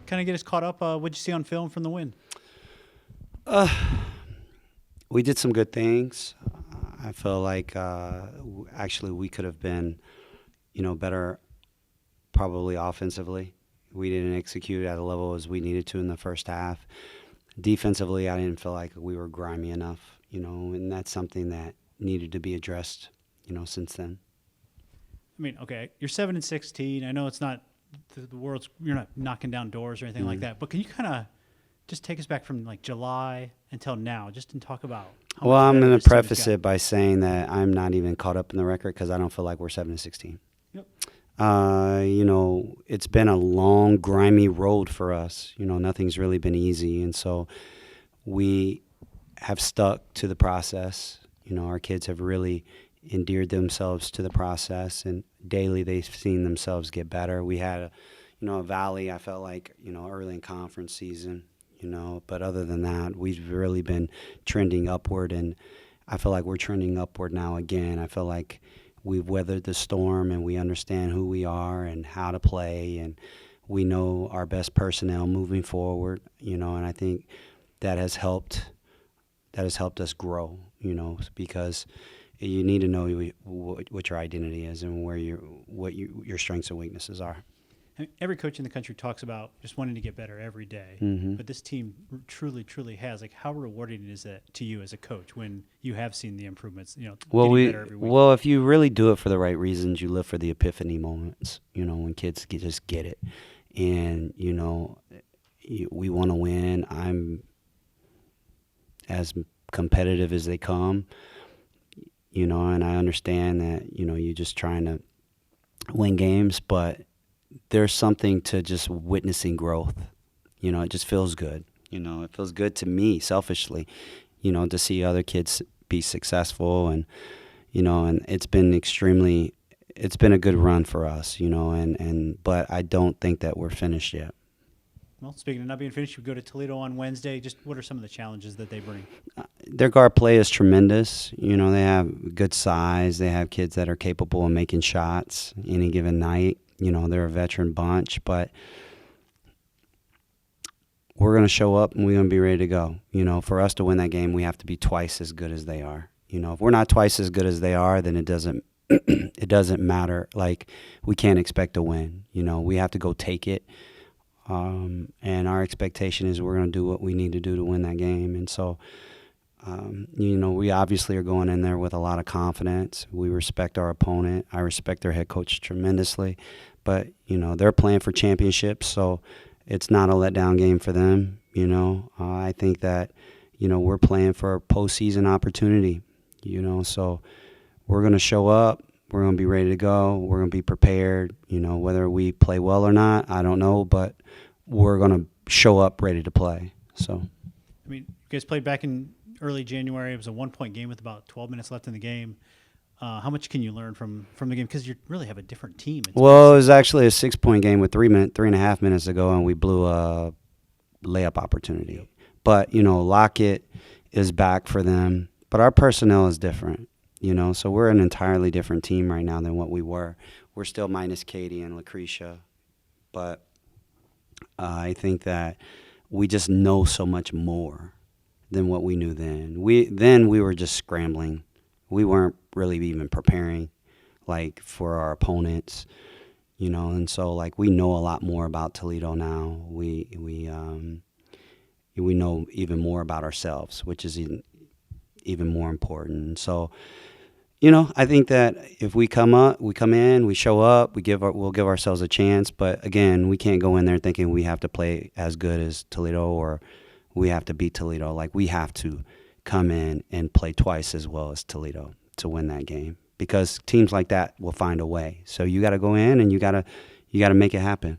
kind of get us caught up. What'd you see on film from the win? We did some good things. I feel like actually we could have been, better probably offensively. We didn't execute at a level as we needed to in the first half. Defensively, I didn't feel like we were grimy enough, and that's something that needed to be addressed, since then. I mean, okay, you're 7-16. I know it's not the world's. You're not knocking down doors or anything like that. But can you kind of just take us back from like July until now, just to talk about? Well, I'm going to preface it by saying that I'm not even caught up in the record because I don't feel like we're 7-16. Yep. It's been a long, grimy road for us. Nothing's really been easy, and so we have stuck to the process. Our kids have really endeared themselves to the process, and daily they've seen themselves get better. We had a valley, I felt like, early in conference season, but other than that, we've really been trending upward, and I feel like we're trending upward now again. I feel like we've weathered the storm, and we understand who we are and how to play, and we know our best personnel moving forward, and I think that has helped us grow, because you need to know what your identity is and what your strengths and weaknesses are. Every coach in the country talks about just wanting to get better every day, but this team truly, truly has. Like, how rewarding is it to you as a coach when you have seen the improvements? Getting better every week? Well, if you really do it for the right reasons, you live for the epiphany moments. When kids just get it, and we want to win. I'm as competitive as they come. And I understand that, you're just trying to win games, but there's something to just witnessing growth. It just feels good. It feels good to me selfishly, to see other kids be successful, and it's been a good run for us, but I don't think that we're finished yet. Well, speaking of not being finished, we go to Toledo on Wednesday. Just what are some of the challenges that they bring? Their guard play is tremendous. They have good size. They have kids that are capable of making shots any given night. They're a veteran bunch, but we're going to show up and we're going to be ready to go. For us to win that game, we have to be twice as good as they are. If we're not twice as good as they are, then it doesn't matter. Like, we can't expect to win. We have to go take it. And our expectation is we're going to do what we need to do to win that game. And so, we obviously are going in there with a lot of confidence. We respect our opponent. I respect their head coach tremendously. But, they're playing for championships, so it's not a letdown game for them. I think that, we're playing for a postseason opportunity, so we're going to show up. We're going to be ready to go. We're going to be prepared. Whether we play well or not, I don't know, but we're going to show up ready to play. So, I mean, you guys played back in early January. It was a 1-point game with about 12 minutes left in the game. How much can you learn from the game? Because you really have a different team. Well, it was actually a 6-point game with 3.5 minutes to go, and we blew a layup opportunity. Yep. But, Lockett is back for them. But our personnel is different, so we're an entirely different team right now than what we were. We're still minus Katie and Lucretia. But I think that we just know so much more than what we knew then. We were just scrambling. We weren't really even preparing, like, for our opponents, and so, like, we know a lot more about Toledo now. We know even more about ourselves, which is even more important. So, I think that if we come in, we show up, we'll give ourselves a chance. But again, we can't go in there thinking we have to play as good as Toledo or we have to beat Toledo. Like, we have to come in and play twice as well as Toledo to win that game, because teams like that will find a way. So you got to go in and you got to make it happen.